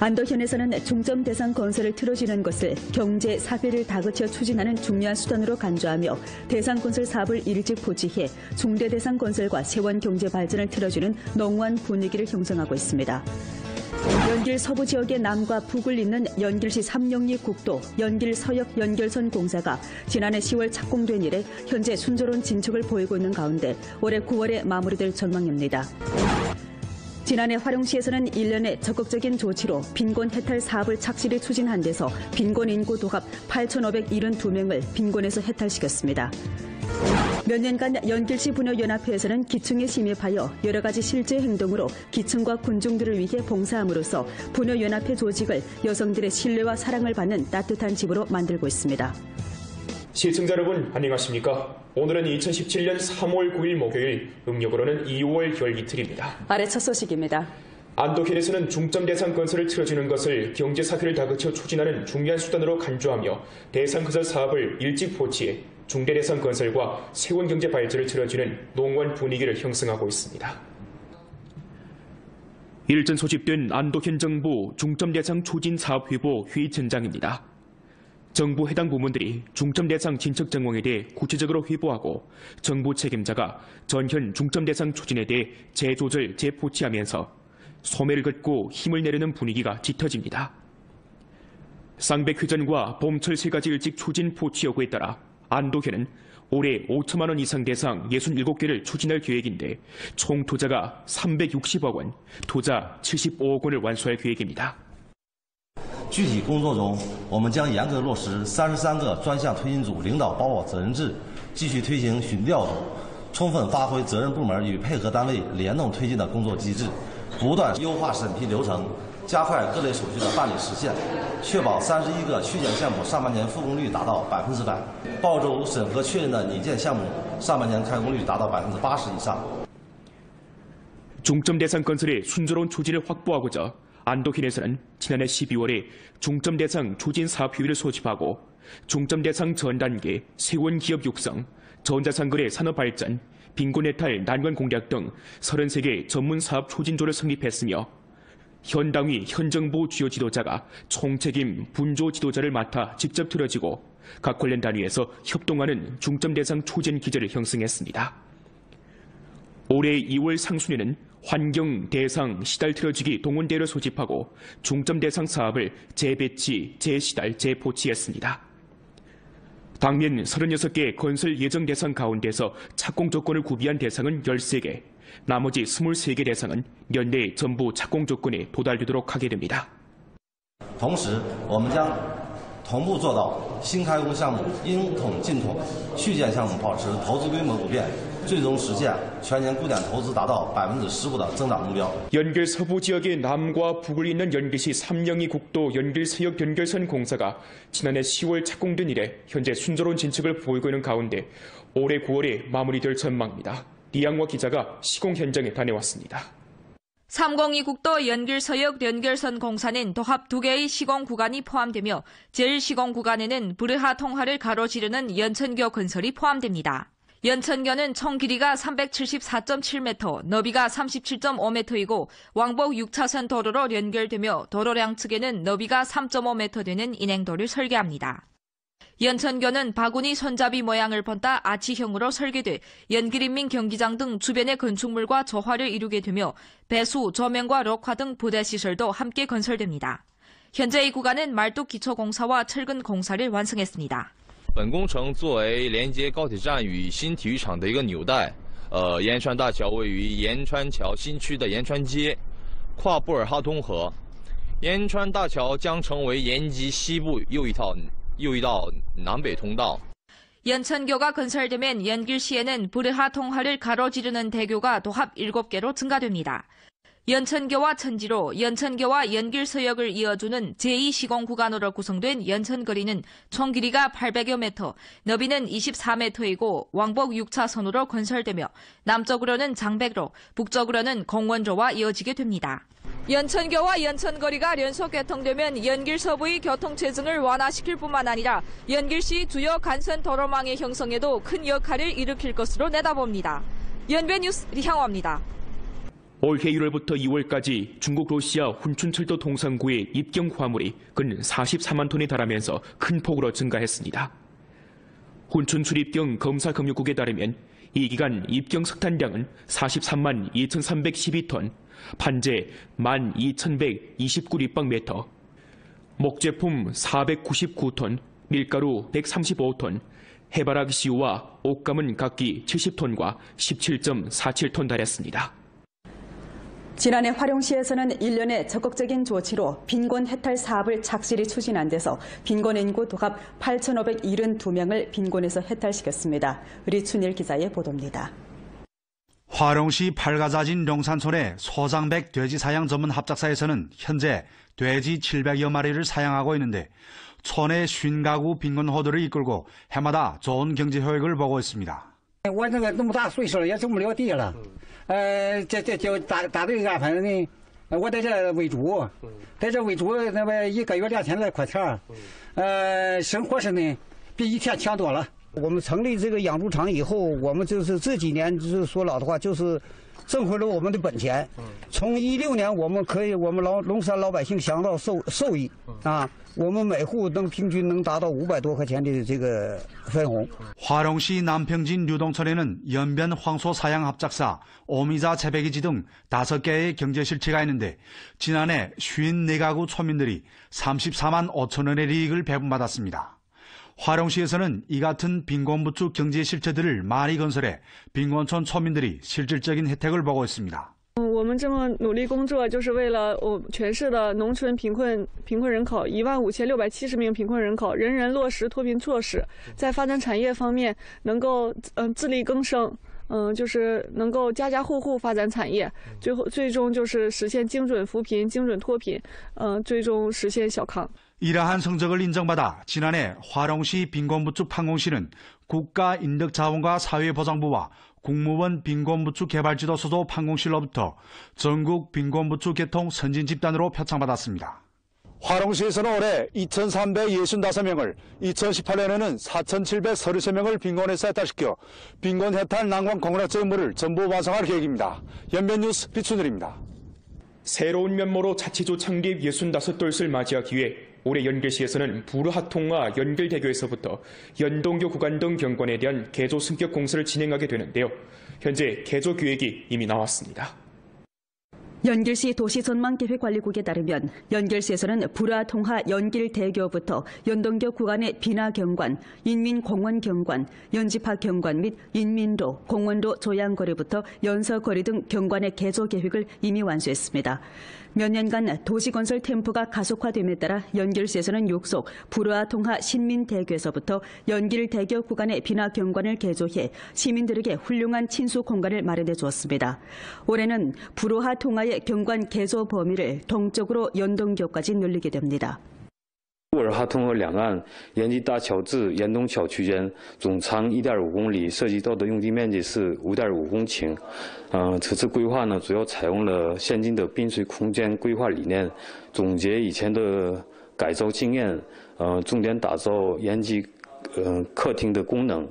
안도현에서는 중점 대상 건설을 틀어주는 것을 경제 사회를 다그쳐 추진하는 중요한 수단으로 간주하며 대상 건설 사업을 일찍 포기해 중대 대상 건설과 세원 경제 발전을 틀어주는 농후한 분위기를 형성하고 있습니다. 연길 서부 지역의 남과 북을 잇는 연길시 삼영리 국도 연길 서역 연결선 공사가 지난해 10월 착공된 이래 현재 순조로운 진척을 보이고 있는 가운데 올해 9월에 마무리될 전망입니다. 지난해 화룡시에서는 1년의 적극적인 조치로 빈곤 해탈 사업을 착실히 추진한 데서 빈곤 인구 도합 8,572명을 빈곤에서 해탈시켰습니다. 몇 년간 연길시 부녀연합회에서는 기층에 심입하여 여러 가지 실제 행동으로 기층과 군중들을 위해 봉사함으로써 부녀연합회 조직을 여성들의 신뢰와 사랑을 받는 따뜻한 집으로 만들고 있습니다. 시청자 여러분 안녕하십니까? 오늘은 2017년 3월 9일 목요일, 음력으로는 2월 결이틀입니다. 아래 첫 소식입니다. 안도현에서는 중점 대상 건설을 틀어주는 것을 경제 사회를 다그쳐 추진하는 중요한 수단으로 간주하며 대상 건설 사업을 일찍 포기해 중대 대상 건설과 세원 경제 발전을 틀어주는 농후한 분위기를 형성하고 있습니다. 일전 소집된 안도현 정부 중점 대상 추진 사업 회보 회의 전장입니다. 정부 해당 부문들이 중점 대상 진척 정황에 대해 구체적으로 회보하고 정부 책임자가 전현 중점 대상 추진에 대해 재조절, 재포치하면서 소매를 긋고 힘을 내려는 분위기가 짙어집니다. 쌍백회전과 봄철 세 가지 일찍 추진 포치 여부에 따라 안도현은 올해 5천만 원 이상 대상 67개를 추진할 계획인데 총 투자가 360억 원, 투자 75억 원을 완수할 계획입니다. 具体工作中，我们将严格落实33个专项推进组领导包保责任制，继续推行巡调组，充分发挥责任部门与配合单位联动推进的工作机制，不断优化审批流程，加快各类手续的办理实现，确保31个续建项目上半年复工率达到100%，报州审核确认的拟建项目上半年开工率达到80%以上。 중점 대상 건설의 순조로운 추진을 확보하고자 안도현에서는 지난해 12월에 중점 대상 추진 사업 협의를 소집하고 중점 대상 전 단계 세원 기업 육성, 전자상거래 산업 발전, 빈곤 해탈 난관 공략 등 33개 전문 사업 추진조를 성립했으며 현 당위, 현 정부 주요 지도자가 총책임 분조 지도자를 맡아 직접 틀어지고 각 관련 단위에서 협동하는 중점 대상 추진 기제를 형성했습니다. 올해 2월 상순에는 환경, 대상, 시달 틀어지기 동원대를 소집하고 중점 대상 사업을 재배치, 재시달, 재포치했습니다. 당면 36개 건설 예정 대상 가운데서 착공 조건을 구비한 대상은 13개, 나머지 23개 대상은 연내 전부 착공 조건에 도달되도록 하게 됩니다. 同时，我们将同步做到新开工项目应统尽统，续建项目保持投资规模不变。 最终实现全年固点投资达到15%的增长目标。 연길 서부 지역의 남과 북을 잇는 연길시 삼영리 국도 연길 서역 연결선 공사가 지난해 10월 착공된 이래 현재 순조로운 진척을 보이고 있는 가운데 올해 9월에 마무리될 전망입니다. 리양화 기자가 시공 현장에 다녀왔습니다. 302 국도 연길 서역 연결선 공사는 도합 2개의 시공 구간이 포함되며 제1시공 구간에는 브르하 통하를 가로지르는 연천교 건설이 포함됩니다. 연천교는 총 길이가 374.7m, 너비가 37.5m이고 왕복 6차선 도로로 연결되며 도로 양측에는 너비가 3.5m 되는 인행도를 설계합니다. 연천교는 바구니 손잡이 모양을 본따 아치형으로 설계돼 연길인민 경기장 등 주변의 건축물과 조화를 이루게 되며 배수, 조명과 록화 등 부대시설도 함께 건설됩니다. 현재 이 구간은 말뚝 기초공사와 철근 공사를 완성했습니다. 本工程作为连接高铁站与新体育场的一个纽带，延川大桥位于延川桥新区的延川街，跨布尔哈通河。延川大桥将成为延吉西部又一道南北通道。 연천교가 건설되면 연길시에는 부르하 통하를 가로지르는 대교가 도합 7개로 증가됩니다. 연천교와 천지로 연천교와 연길서역을 이어주는 제2시공 구간으로 구성된 연천거리는 총 길이가 800여 m, 너비는 24m이고 왕복 6차선으로 건설되며 남쪽으로는 장백로, 북쪽으로는 공원로와 이어지게 됩니다. 연천교와 연천거리가 연속 개통되면 연길 서부의 교통체증을 완화시킬 뿐만 아니라 연길시 주요 간선 도로망의 형성에도 큰 역할을 일으킬 것으로 내다봅니다. 연배뉴스 리향화입니다. 올해 1월부터 2월까지 중국 러시아 훈춘철도 동상구의 입경 화물이 근 44만 톤에 달하면서 큰 폭으로 증가했습니다. 훈춘 출입경 검사금융국에 따르면 이 기간 입경 석탄량은 43만 2,312톤, 반제 12,129立方메터, 목제품 499톤, 밀가루 135톤, 해바라기 씨유와 옥감은 각기 70톤과 17.47톤 달했습니다. 지난해 화룡시에서는 1년의 적극적인 조치로 빈곤 해탈 사업을 착실히 추진한 데서 빈곤 인구 도합 8,572명을 빈곤에서 해탈시켰습니다. 리춘일 기자의 보도입니다. 화룡시 팔가자진 룡산촌의 소장백 돼지 사양 전문 합작사에서는 현재 돼지 700여 마리를 사양하고 있는데 촌의 50가구 빈곤 호들을 이끌고 해마다 좋은 경제 효익을 보고 있습니다. 我那个那么大岁数了，也种不了地了。这就咋的安排呢？我在这喂猪，在这喂猪，那么1个月2000来块钱，生活是呢比以前强多了。我们成立这个养猪场以后，我们就是这几年就是说老的话，就是挣回了我们的本钱。从16年，我们龙山老百姓享到受益啊。 我们每户平均能达到500多块钱的这个分红。 화룡시 남평진 류동촌에는 연변 황소 사양 합작사, 오미자 재배기지 등 5개의 경제 실체가 있는데 지난해 54가구村民들이 34만 5천 원의 이익을 배분받았습니다. 화룡시에서는 이 같은 빈곤부축 경제 실체들을 많이 건설해 빈곤촌村民들이 실질적인 혜택을 보고 있습니다. 我们这么努力工作，就是为了全市的农村贫困人口15670名贫困人口，人人落实脱贫措施，在发展产业方面能够自力更生，就是能够家户户发展产业，最终就是实现精准扶贫、精准脱贫，最终实现小康。 이러한 성적을 인정받아 지난해 화룡시 빈곤부축 판공시는 국가인력자원과 사회보장부와 국무원 빈곤부축개발지도소도 판공실로부터 전국 빈곤부축 개통 선진 집단으로 표창받았습니다. 화룡시에서는 올해 2,365명을, 2018년에는 4,733명을 빈곤에서 해탈시켜 빈곤 해탈 난관 공략적 임무를 전부 완성할 계획입니다. 연변뉴스 리춘일입니다. 새로운 면모로 자치조 창립 65돌을 맞이하기 위해 올해 연길시에서는 부르하통과 연길대교에서부터 연동교 구간 등 경관에 대한 개조 승격 공사를 진행하게 되는데요. 현재 개조 계획이 이미 나왔습니다. 연길시 도시전망계획관리국에 따르면 연길시에서는 불화통하 연길대교부터 연동교 구간의 비나경관, 인민공원경관, 연지파경관 및 인민로, 공원로 조양거리부터 연서거리 등 경관의 개조 계획을 이미 완수했습니다. 몇 년간 도시건설 템포가 가속화됨에 따라 연길시에서는 육속 불화통하 신민대교에서부터 연길대교 구간의 비나경관을 개조해 시민들에게 훌륭한 친수 공간을 마련해 주었습니다. 올해는 불화통하의 경관 개조 범위를 동쪽으로 연동교까지 늘리게 됩니다. 布尔哈通河两岸延吉大桥至延东桥区间总长 1.5公里，涉及到的用地面积是 5.5公顷。此次规划呢，主要采用了现今的滨水空间规划理念，总结以前的改造经验，重点打造延吉客厅的功能。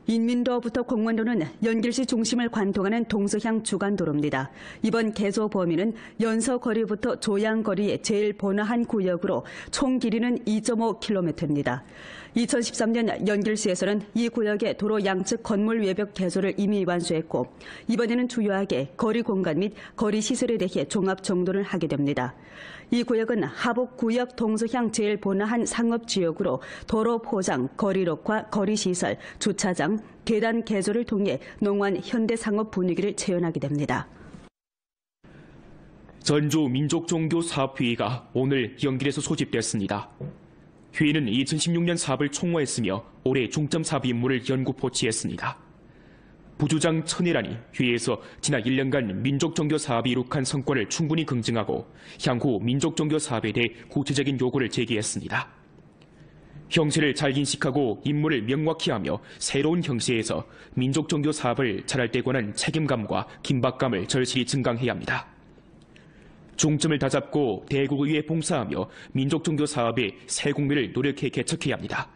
인민로부터 공원로는 연길시 중심을 관통하는 동서향 주간도로입니다. 이번 개조 범위는 연서거리부터 조양거리의 제일 번화한 구역으로 총 길이는 2.5km입니다. 2013년 연길시에서는 이 구역의 도로 양측 건물 외벽 개조를 이미 완수했고 이번에는 주요하게 거리 공간 및 거리 시설에 대해 종합 정돈을 하게 됩니다. 이 구역은 하북구역 동서향 제일 번화한 상업지역으로 도로 포장, 거리 녹화, 거리 시설, 주차장, 계단 개조를 통해 농원 현대상업 분위기를 재현하게 됩니다. 전주 민족종교사업회의가 오늘 연길에서 소집됐습니다. 회의는 2016년 사업을 총괄했으며 올해 중점 사업 임무를 연구포치했습니다. 부주장 천혜란이 회의에서 지난 1년간 민족종교 사업이 이룩한 성과를 충분히 긍증하고 향후 민족종교 사업에 대해 구체적인 요구를 제기했습니다. 형세를 잘 인식하고 임무를 명확히 하며 새로운 형세에서 민족종교 사업을 잘할 때 관한 책임감과 긴박감을 절실히 증강해야 합니다. 중점을 다잡고 대국의회에 봉사하며 민족종교 사업의 새 국면을 노력해 개척해야 합니다.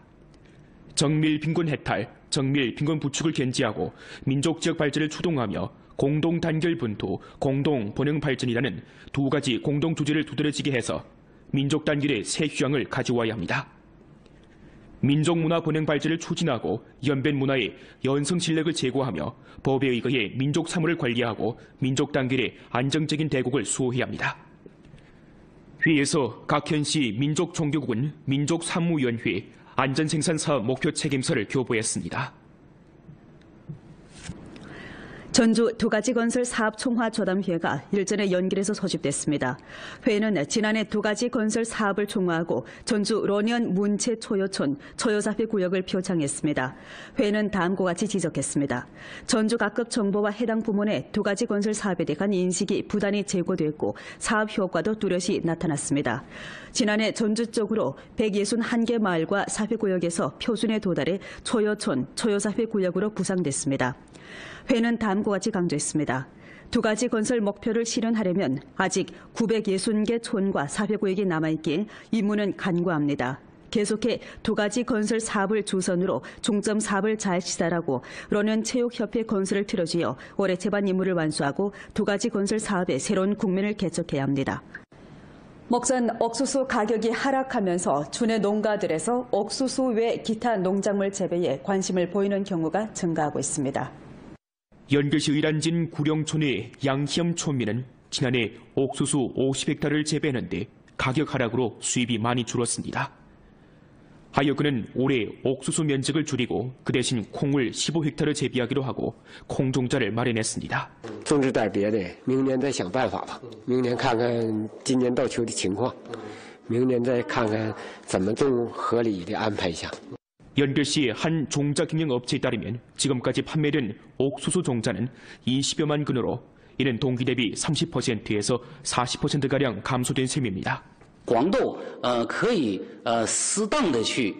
정밀 빈곤 해탈, 정밀 빈곤 부축을 견지하고 민족 지역 발전을 추동하며 공동 단결 분투, 공동 번영 발전이라는 두 가지 공동 주제를 두드러지게 해서 민족 단결의 새 휴양을 가져와야 합니다. 민족 문화 번영 발전을 추진하고 연변 문화의 연성 실력을 제고하며 법에 의거해 민족 사무를 관리하고 민족 단결의 안정적인 대국을 수호해야 합니다. 회의에서 각 현시 민족 종교국은 민족사무위원회 안전생산사업 목표 책임서를 교부했습니다. 전주 두 가지 건설 사업 총화 조담회가 일전에 연길에서 소집됐습니다. 회의는 지난해 두 가지 건설 사업을 총화하고 전주 론현 문체 초여촌 초여사회 구역을 표창했습니다. 회의는 다음과 같이 지적했습니다. 전주 각급 정보와 해당 부문의 두 가지 건설 사업에 대한 인식이 부단히 제고됐고 사업 효과도 뚜렷이 나타났습니다. 지난해 전주 쪽으로 161개 마을과 사회구역에서 표준에 도달해 초여촌 초여사회 구역으로 구상됐습니다. 회는 다음과 같이 강조했습니다. 두 가지 건설 목표를 실현하려면 아직 960개 촌과 사회구역이 남아있기에 임무는 간과합니다. 계속해 두 가지 건설 사업을 주선으로 중점 사업을 잘 시달하고 론현 체육협회 건설을 틀어쥐어 올해 제반 임무를 완수하고 두 가지 건설 사업의 새로운 국면을 개척해야 합니다. 먹전 옥수수 가격이 하락하면서 주내 농가들에서 옥수수 외 기타 농작물 재배에 관심을 보이는 경우가 증가하고 있습니다. 연결시 의란진 구령촌의 양희엄 촌민은 지난해 옥수수 50헥타르를 재배했는데 가격 하락으로 수입이 많이 줄었습니다. 하여 그는 올해 옥수수 면적을 줄이고 그 대신 콩을 15헥타르 재배하기로 하고 콩 종자를 마련했습니다. 种植点别的，明年再想办法吧。明年看看今年到秋的情况，明年再看看怎么种合理的安排一下。 연결시 한 종자 경영 업체에 따르면 지금까지 판매된 옥수수 종자는 20여만 근으로 이는 동기 대비 30%에서 40%가량 감소된 셈입니다. 黄豆可以适当的去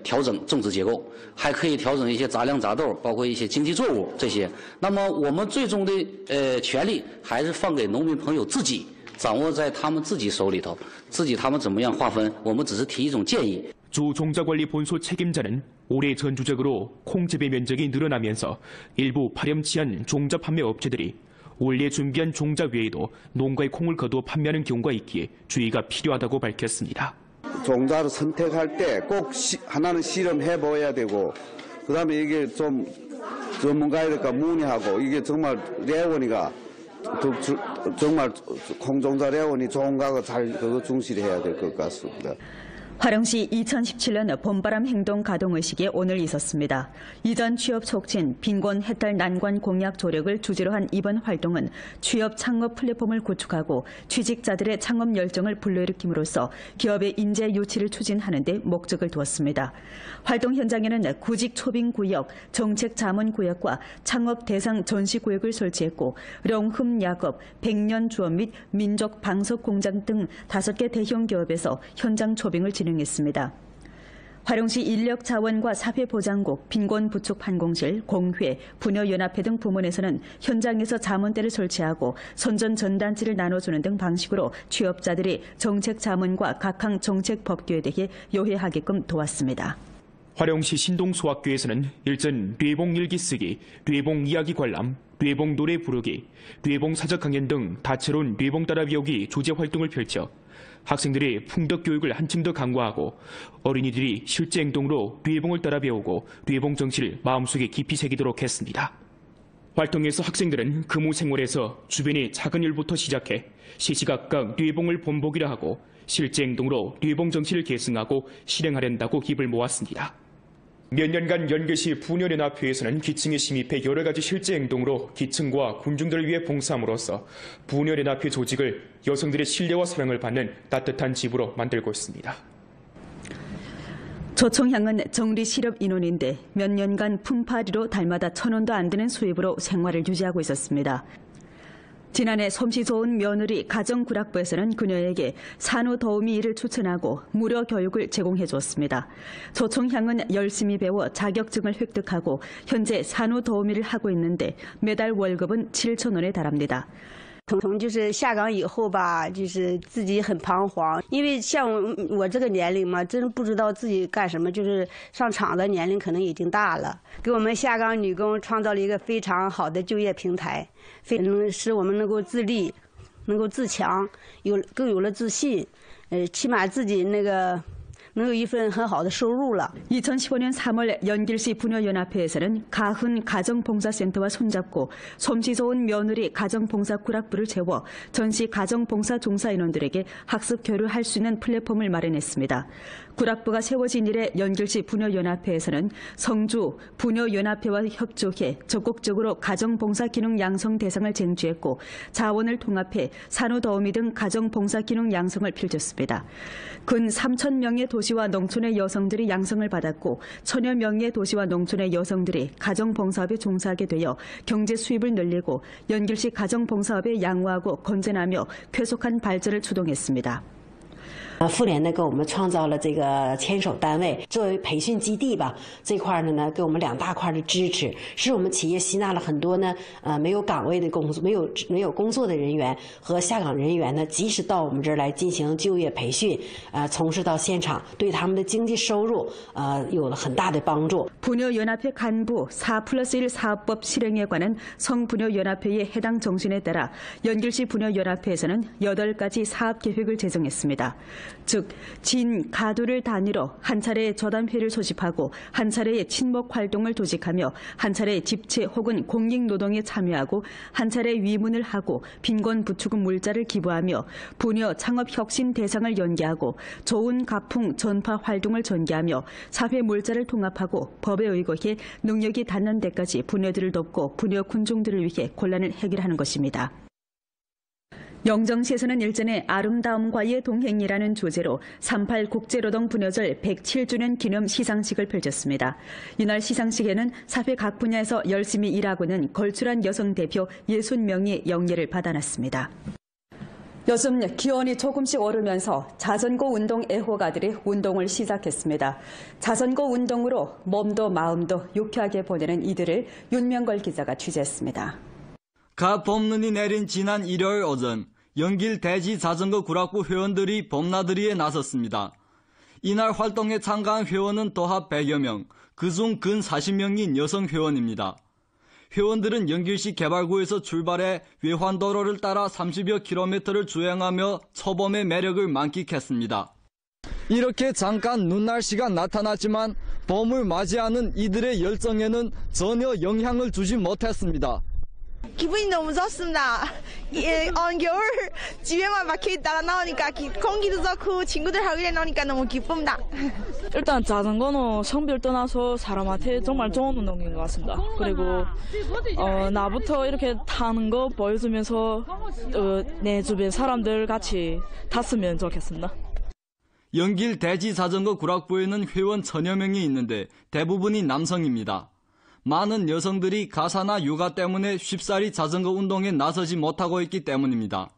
调整种植结构，还可以调整一些杂粮杂豆，包括一些经济作物这些。那么我们最终的权利还是放给农民朋友自己，掌握在他们自己手里头，他们怎么样划分，我们只是提一种建议。 주 종자관리 본소 책임자는 올해 전주적으로 콩 재배 면적이 늘어나면서 일부 파렴치한 종자 판매 업체들이 원래 준비한 종자 외에도 농가의 콩을 거두어 판매하는 경우가 있기에 주의가 필요하다고 밝혔습니다. 종자를 선택할 때 꼭 하나는 실험해 보아야 되고 그다음에 이게 좀 전문가들과 문의하고 이게 정말 레원이가 정말 콩종자 레원이 좋은가 잘 그거 중시해야 될 것 같습니다. 화령시 2017년 봄바람 행동 가동의식이 오늘 있었습니다. 이전 취업 촉진, 빈곤 해탈 난관 공약 조력을 주제로 한 이번 활동은 취업 창업 플랫폼을 구축하고 취직자들의 창업 열정을 불러일으킴으로써 기업의 인재 유치를 추진하는 데 목적을 두었습니다. 활동 현장에는 구직 초빙구역, 정책 자문구역과 창업 대상 전시구역을 설치했고 령흠 야급, 백년 주업 및 민족 방석 공장 등 5개 대형 기업에서 현장 초빙을 진행했습니다. 화령시 인력자원과 사회보장국, 빈곤부축판공실, 공회, 부녀연합회 등 부문에서는 현장에서 자문대를 설치하고 선전전단지를 나눠주는 등 방식으로 취업자들이 정책 자문과 각항 정책 법규에 대해 요해하게끔 도왔습니다. 화령시 신동소학교에서는 일전 뇌봉 일기 쓰기, 뇌봉 이야기 관람, 뇌봉 노래 부르기, 뇌봉 사적 강연 등 다채로운 뇌봉 따라 배우기 조제 활동을 펼쳐 학생들의 풍덕 교육을 한층 더 강화하고 어린이들이 실제 행동으로 뇌봉을 따라 배우고 뇌봉 정신을 마음속에 깊이 새기도록 했습니다. 활동에서 학생들은 근무 생활에서 주변의 작은 일부터 시작해 시시각각 뇌봉을 본보기라 하고 실제 행동으로 뇌봉 정신을 계승하고 실행하려고 힘을 모았습니다. 몇 년간 연계시 부녀연합회에서는 기층에 심입해 여러 가지 실제 행동으로 기층과 군중들을 위해 봉사함으로써 부녀연합회 조직을 여성들의 신뢰와 사랑을 받는 따뜻한 집으로 만들고 있습니다. 조총향은 정리 실업 인원인데 몇 년간 품팔이로 달마다 1,000원도 안 되는 수입으로 생활을 유지하고 있었습니다. 지난해 솜씨 좋은 며느리 가정구락부에서는 그녀에게 산후도우미 일을 추천하고 무료 교육을 제공해 주었습니다. 조총향은 열심히 배워 자격증을 획득하고 현재 산후도우미를 하고 있는데 매달 월급은 7,000원에 달합니다. 从就是下岗以后吧，就是自己很彷徨，因为像我这个年龄嘛，真不知道自己干什么，就是上厂的年龄可能已经大了，给我们下岗女工创造了一个非常好的就业平台，使我们能够自立，能够自强，更有了自信，起码自己能有一份很好的收入了。 2015년 3월 연길시 부녀연합회에서는 가훈 가정봉사센터와 손잡고 솜씨 좋은 며느리 가정봉사 구락부를 채워 전시 가정봉사 종사 인원들에게 학습 교류할 수 있는 플랫폼을 마련했습니다. 구락부가 세워진 이래 연길시 부녀연합회에서는 성주 부녀연합회와 협조해 적극적으로 가정봉사 기능 양성 대상을 쟁취했고 자원을 통합해 산후더우미 등 가정봉사 기능 양성을 펼쳤습니다. 근 3,000명의 도시와 농촌의 여성들이 양성을 받았고 1,000여 명의 도시와 농촌의 여성들이 가정봉사업에 종사하게 되어 경제 수입을 늘리고 연길시 가정봉사업에 양호하고 건전하며 쾌속한 발전을 주동했습니다. 妇联呢给我们创造了这个牵手单位，作为培训基地吧，这块呢给我们2大块的支持，使我们企业吸纳了很多呢没有岗位的工作、没有工作的人员和下岗人员呢，及时到我们这儿来进行就业培训，从事到现场，对他们的经济收入有了很大的帮助。 부녀연합회 간부 4+1 사업법 실행에 관한 성부녀연합회의 해당 정신에 따라 연길시 부녀연합회에서는 8가지 사업 계획을 제정했습니다. 즉, 진, 가두를 단위로 한 차례의 저담회를 소집하고 한 차례의 친목 활동을 조직하며 한 차례의 집체 혹은 공익노동에 참여하고 한 차례 위문을 하고 빈곤 부추금 물자를 기부하며 부녀 창업 혁신 대상을 연계하고 좋은 가풍 전파 활동을 전개하며 사회 물자를 통합하고 법에 의거해 능력이 닿는 데까지 부녀들을 돕고 부녀 군중들을 위해 곤란을 해결하는 것입니다. 영정시에서는 일전에 아름다움과의 동행이라는 주제로 38 국제노동부녀절 107주년 기념 시상식을 펼쳤습니다. 이날 시상식에는 사회 각 분야에서 열심히 일하고는 걸출한 여성 대표 60명이 영예를 받아놨습니다. 요즘 기온이 조금씩 오르면서 자전거 운동 애호가들이 운동을 시작했습니다. 자전거 운동으로 몸도 마음도 유쾌하게 보내는 이들을 윤명걸 기자가 취재했습니다. 갓 봄눈이 내린 지난 일요일 오전 연길 대지 자전거 구락부 회원들이 봄나들이에 나섰습니다. 이날 활동에 참가한 회원은 도합 100여 명, 그중 근 40명인 여성 회원입니다. 회원들은 연길시 개발구에서 출발해 외환도로를 따라 30여 킬로미터를 주행하며 초봄의 매력을 만끽했습니다. 이렇게 잠깐 눈날씨가 나타났지만 봄을 맞이하는 이들의 열정에는 전혀 영향을 주지 못했습니다. 기분이 너무 좋습니다. 겨울 집에만 박혀 있다가 나오니까 공기도 좋고 친구들하고 나오니까 너무 기쁩니다. 일단 자전거는 성별 떠나서 사람한테 정말 좋은 운동인 것 같습니다. 그리고 나부터 이렇게 타는 거 보여주면서 내 주변 사람들 같이 탔으면 좋겠습니다. 연길 대지 자전거 구락부에는 회원 1,000여 명이 있는데 대부분이 남성입니다. 많은 여성들이 가사나 육아 때문에 쉽사리 자전거 운동에 나서지 못하고 있기 때문입니다.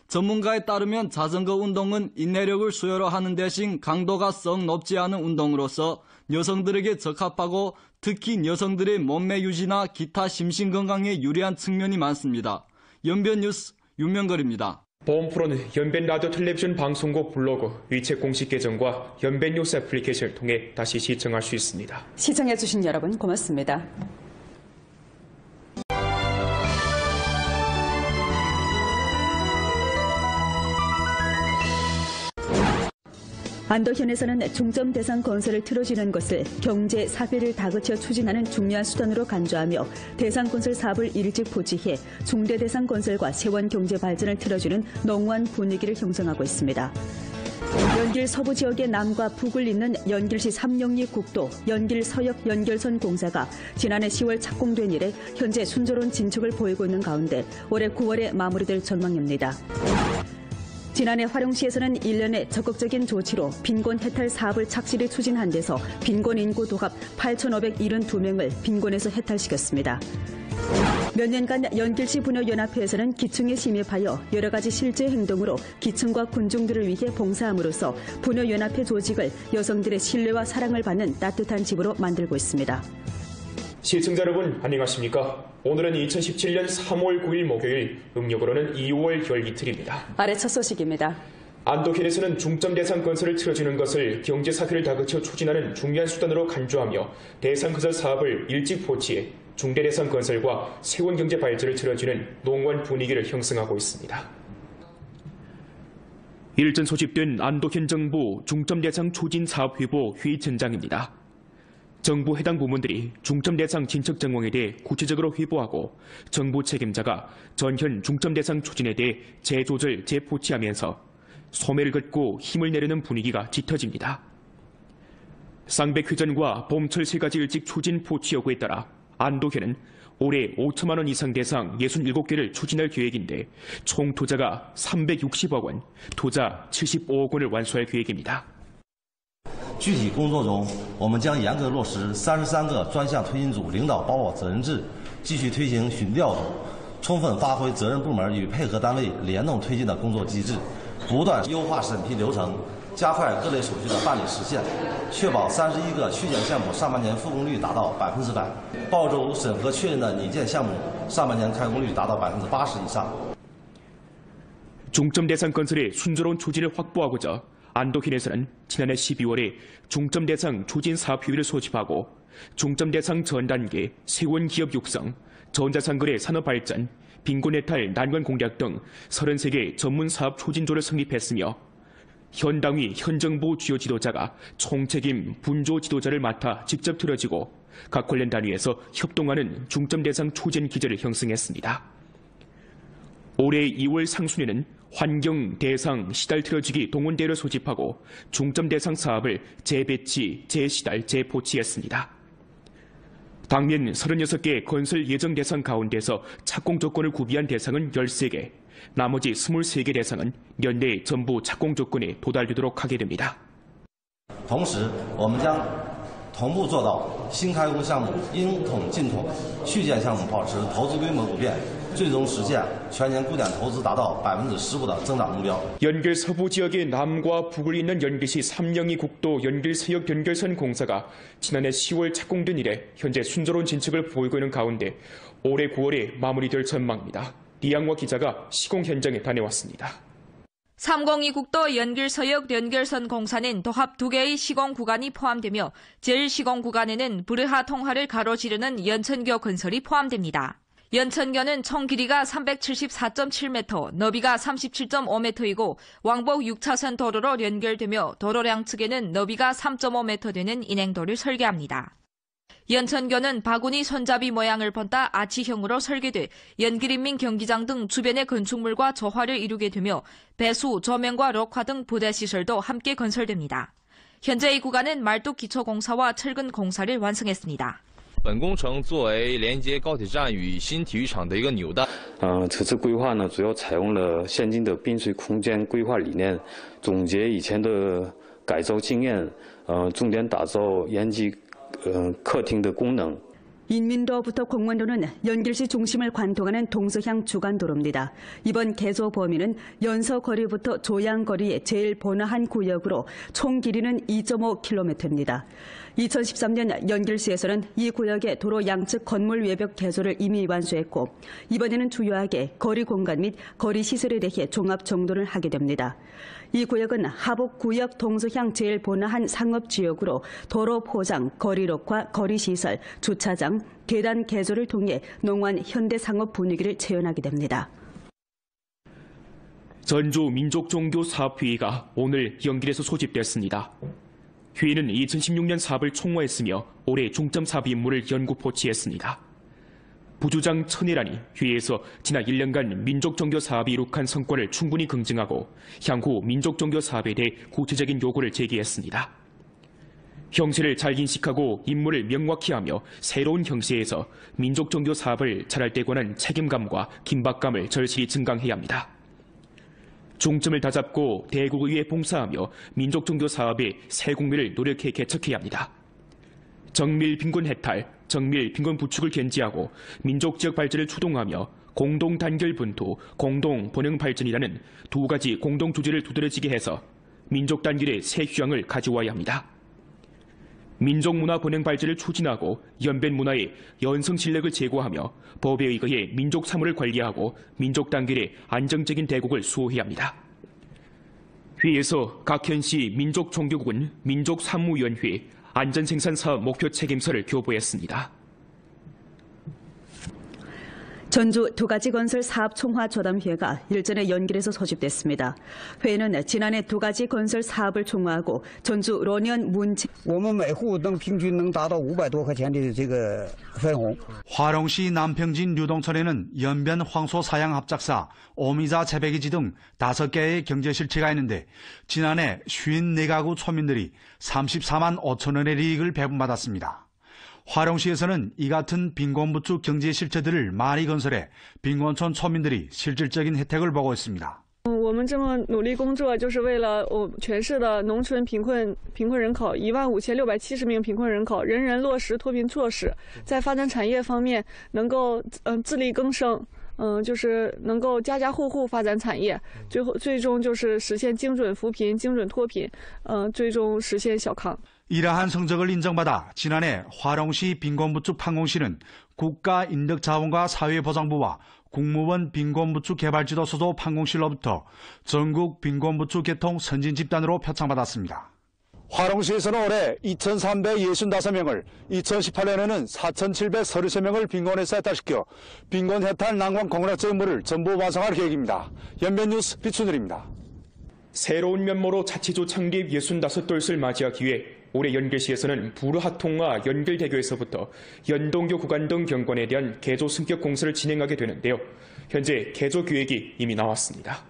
전문가에 따르면 자전거 운동은 인내력을 수요로 하는 대신 강도가 썩 높지 않은 운동으로서 여성들에게 적합하고 특히 여성들의 몸매 유지나 기타 심신건강에 유리한 측면이 많습니다. 연변뉴스 윤명걸입니다. 보험 프로는 연변 라디오 텔레비전 방송국 블로그 위챗 공식 계정과 연변 뉴스 애플리케이션을 통해 다시 시청할 수 있습니다. 시청해주신 여러분 고맙습니다. 안도현에서는 중점 대상 건설을 틀어주는 것을 경제 사회를 다그쳐 추진하는 중요한 수단으로 간주하며 대상 건설 사업을 일찍 포기해 중대 대상 건설과 세원 경제 발전을 틀어주는 농후한 분위기를 형성하고 있습니다. 연길 서부 지역의 남과 북을 잇는 연길시 삼용리 국도 연길 서역 연결선 공사가 지난해 10월 착공된 이래 현재 순조로운 진척을 보이고 있는 가운데 올해 9월에 마무리될 전망입니다. 지난해 화룡시에서는 1년의 적극적인 조치로 빈곤 해탈 사업을 착실히 추진한 데서 빈곤 인구 도합 8,572명을 빈곤에서 해탈시켰습니다. 몇 년간 연길시 부녀연합회에서는 기층에 심입하여 여러 가지 실제 행동으로 기층과 군중들을 위해 봉사함으로써 부녀연합회 조직을 여성들의 신뢰와 사랑을 받는 따뜻한 집으로 만들고 있습니다. 시청자 여러분 안녕하십니까? 오늘은 2017년 3월 9일 목요일, 음력으로는 2월 열 이틀입니다. 아래 첫 소식입니다. 안도현에서는 중점 대상 건설을 틀어주는 것을 경제 사회를 다그쳐 추진하는 중요한 수단으로 간주하며 대상 건설 사업을 일찍 포기해 중대 대상 건설과 세원 경제 발전을 틀어주는 농원 분위기를 형성하고 있습니다. 일전 소집된 안도현 정부 중점 대상 추진 사업 회보 회의 전장입니다. 정부 해당 부문들이 중점 대상 진척 정황에 대해 구체적으로 회보하고 정부 책임자가 전현 중점 대상 추진에 대해 재조절, 재포치하면서 소매를 긋고 힘을 내려는 분위기가 짙어집니다. 쌍백회전과 봄철 세 가지 일찍 추진 포치 여부에 따라 안도현은 올해 5천만 원 이상 대상 67개를 추진할 계획인데 총 투자가 360억 원, 투자 75억 원을 완수할 계획입니다. 具体工作中，我们将严格落实33个专项推进组领导包括责任制，继续推行巡调组，充分发挥责任部门与配合单位联动推进的工作机制，不断优化审批流程，加快各类手续的办理实现，确保31个续建项目上半年复工率达到100%，报州审核确认的拟建项目上半年开工率达到80%以上。 중점 대상 건설의 순조로운 추진을 확보하고자 안도현에서는 지난해 12월에 중점 대상 추진 사업 효율을 소집하고 중점 대상 전 단계 세원 기업 육성, 전자상거래 산업 발전, 빈곤 해탈 난관 공략 등 33개 전문 사업 추진조를 성립했으며 현 당위, 현 정부 주요 지도자가 총책임 분조 지도자를 맡아 직접 틀어지고 각 관련 단위에서 협동하는 중점 대상 추진 기제를 형성했습니다. 올해 2월 상순에는 환경, 대상, 시달 틀어주기 동원대를 소집하고 중점 대상 사업을 재배치, 재시달, 재포치했습니다. 당면 36개 건설 예정 대상 가운데서 착공 조건을 구비한 대상은 13개, 나머지 23개 대상은 연내 전부 착공 조건에 도달되도록 하게 됩니다. 同时，我们将同步做到新开工项目应统尽统，续建项目保持投资规模不变。 最终实现全年固点投资达到15%的增长目标。 연길 서부 지역의 남과 북을 잇는 연길시 3영이 국도 연길서역 연결선 공사가 지난해 10월 착공된 이래 현재 순조로운 진척을 보이고 있는 가운데 올해 9월에 마무리될 전망입니다. 리양화 기자가 시공 현장에 다녀왔습니다. 302 국도 연길서역 연결선 공사는 도합 2개의 시공 구간이 포함되며 제1시공 구간에는 브르하 통하를 가로지르는 연천교 건설이 포함됩니다. 연천교는 총 길이가 374.7m, 너비가 37.5m이고 왕복 6차선 도로로 연결되며 도로 양측에는 너비가 3.5m 되는 인행도를 설계합니다. 연천교는 바구니 손잡이 모양을 본따 아치형으로 설계돼 연길인민 경기장 등 주변의 건축물과 조화를 이루게 되며 배수, 조명과 록화 등 부대시설도 함께 건설됩니다. 현재 이 구간은 말뚝 기초공사와 철근 공사를 완성했습니다. 本工程作为连接高铁站与新体育场的一个纽带。此次规划呢，主要采用了现今的滨水空间规划理念，总结以前的改造经验，重点打造延吉客厅的功能。 인민도로부터 공원도는 연길시 중심을 관통하는 동서향 주간도로입니다. 이번 개소 범위는 연서거리부터 조양거리의 제일 번화한 구역으로 총 길이는 2.5km입니다. 2013년 연길시에서는 이 구역의 도로 양측 건물 외벽 개소를 이미 완수했고 이번에는 주요하게 거리 공간 및 거리 시설에 대해 종합 정돈을 하게 됩니다. 이 구역은 하북구역 동서향 제일 번화한 상업지역으로 도로 포장, 거리 녹화, 거리 시설, 주차장, 계단 개조를 통해 농원 현대상업 분위기를 재현하게 됩니다. 전주 민족종교사업회의가 오늘 연길에서 소집됐습니다. 회의는 2016년 사업을 총괄했으며 올해 중점 사업 임무를 연구 포치했습니다. 부주장 천혜란이 회의에서 지난 1년간 민족종교 사업이 이룩한 성과를 충분히 긍정하고 향후 민족종교 사업에 대해 구체적인 요구를 제기했습니다. 형세를 잘 인식하고 임무를 명확히 하며 새로운 형세에서 민족종교 사업을 잘할 때 관한 책임감과 긴박감을 절실히 증강해야 합니다. 중점을 다잡고 대국의회에 봉사하며 민족종교 사업의 새 국면을 노력해 개척해야 합니다. 정밀 빈곤 해탈, 정밀 빈곤 부축을 견지하고 민족 지역 발전을 추동하며 공동 단결 분투, 공동 번영 발전이라는 두 가지 공동 주제를 두드러지게 해서 민족 단결의 새 휴양을 가져와야 합니다. 민족문화 번영 발전을 추진하고 연변 문화의 연성 실력을 제고하며 법에 의거해 민족 사물을 관리하고 민족 단결의 안정적인 대국을 수호해야 합니다. 회의에서 각 현시 민족종교국은 민족산무위원회 안전생산사업 목표 책임서를 교부했습니다. 전주 두 가지 건설 사업 총화 조담회가 일전에 연길에서 소집됐습니다. 회의는 지난해 두 가지 건설 사업을 총화하고 전주罗年 문지 我们每户能平均能达到500多块钱的这个分红。 화룡시 남평진 류동천에는 연변 황소 사양 합작사, 오미자 재배기지 등 5개의 경제 실체가 있는데 지난해 54가구 초민들이 34만 5천 원의 이익을 배분받았습니다. 화룡시에서는 이 같은 빈곤부축 경제 실체들을 많이 건설해 빈곤촌 초민들이 실질적인 혜택을 보고 있습니다. 我们这么努力工作，就是为了全市的农村贫困人口15670名贫困人口，人人落实脱贫措施，在发展产业方面能够自力更生。就是能够家家户户发展产业，最终就是实现精准扶贫、精准脱贫，最终实现小康。 이러한 성적을 인정받아 지난해 화룡시 빈곤부축 판공실은 국가인력자원과 사회보장부와 국무원 빈곤부축 개발지도소조 판공실로부터 전국 빈곤부축 개통 선진집단으로 표창받았습니다. 화룡시에서는 올해 2,365명을, 2018년에는 4,733명을 빈곤에서 해탈시켜 빈곤 해탈 난관 공략적 임무를 전부 완성할 계획입니다. 연변뉴스 비춘일입니다. 새로운 면모로 자치조 창립 65돌을 맞이하기 위해 올해 연길시에서는 부르하통과 연길대교에서부터 연동교 구간 등 경관에 대한 개조 승격 공사를 진행하게 되는데요. 현재 개조 계획이 이미 나왔습니다.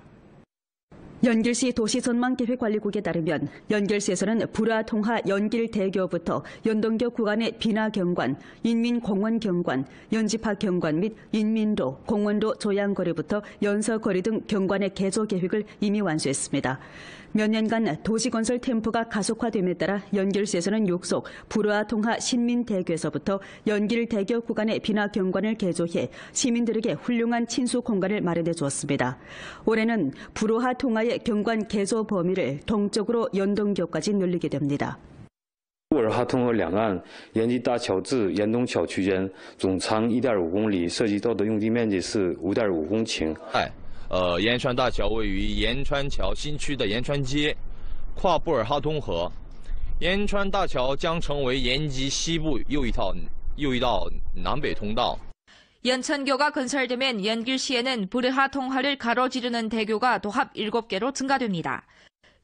연길시 도시전망계획관리국에 따르면 연길시에서는 불화통하 연길대교부터 연동교 구간의 비나경관, 인민공원경관, 연집하경관 및 인민로, 공원로 조양거리부터 연서거리 등 경관의 개조 계획을 이미 완수했습니다. 몇 년간 도시건설 템포가 가속화됨에 따라 연길시에서는 육속 불화통하 신민대교에서부터 연길대교 구간의 비나경관을 개조해 시민들에게 훌륭한 친수 공간을 마련해 주었습니다. 올해는 불화통하의 경관 개조 범위를 동쪽으로 연동교까지 늘리게 됩니다. 布尔哈通河两岸延吉大桥至延东桥区间，总长1.5公里，涉及到的用地面积是5.5公顷。延川大桥位于延川桥新区的延川街，跨布尔哈通河。延川大桥将成为延吉西部又一道南北通道。 연천교가 건설되면 연길시에는 부르하 통하를 가로지르는 대교가 도합 7개로 증가됩니다.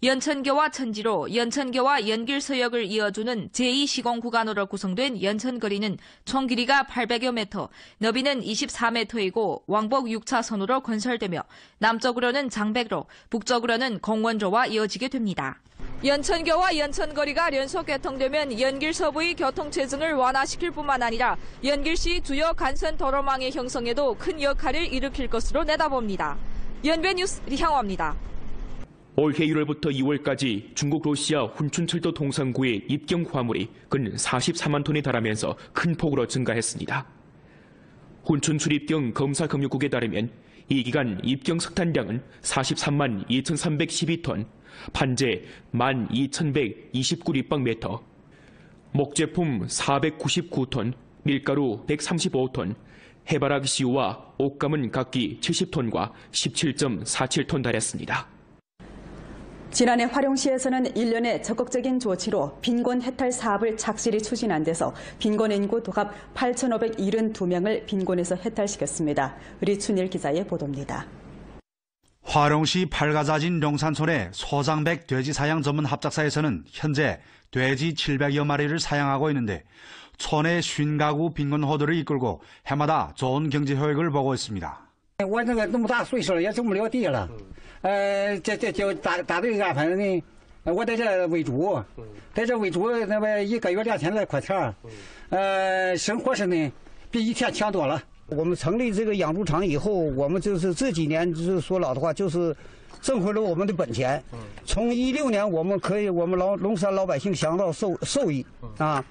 연천교와 천지로, 연천교와 연길서역을 이어주는 제2시공 구간으로 구성된 연천거리는 총 길이가 800여 미터, 너비는 24m이고 왕복 6차선으로 건설되며 남쪽으로는 장백로, 북쪽으로는 공원로와 이어지게 됩니다. 연천교와 연천거리가 연속 개통되면 연길 서부의 교통체증을 완화시킬 뿐만 아니라 연길시 주요 간선 도로망의 형성에도 큰 역할을 일으킬 것으로 내다봅니다. 연변뉴스 리향화입니다. 올해 1월부터 2월까지 중국 러시아 훈춘철도 동상구의 입경 화물이 근 44만 톤에 달하면서 큰 폭으로 증가했습니다. 훈춘 출입경 검사금융국에 따르면 이 기간 입경 석탄량은 43만 2,312톤, 판재 12,129立方메터, 목제품 499톤, 밀가루 135톤, 해바라기 씨유와 옷감은 각기 70톤과 17.47톤 달했습니다. 지난해 화룡시에서는 1년의 적극적인 조치로 빈곤 해탈 사업을 착실히 추진한 데서 빈곤 인구 도합 8,572명을 빈곤에서 해탈시켰습니다. 리춘일 기자의 보도입니다. 화룡시 팔가자진 룡산촌의 소장백 돼지 사양 전문 합작사에서는 현재 돼지 700여 마리를 사양하고 있는데 촌의 50가구 빈곤 호들을 이끌고 해마다 좋은 경제 효익을 보고 있습니다. 我那个那么大岁数了，也种不了地了。这就咋对安排呢？我在这喂猪，在这喂猪，那么1个月2000来块钱，生活是呢比以前强多了。我们成立这个养猪场以后，我们就是这几年就是说老的话，就是挣回了我们的本钱。从16年我们可以，我们龙山老百姓享到受益啊。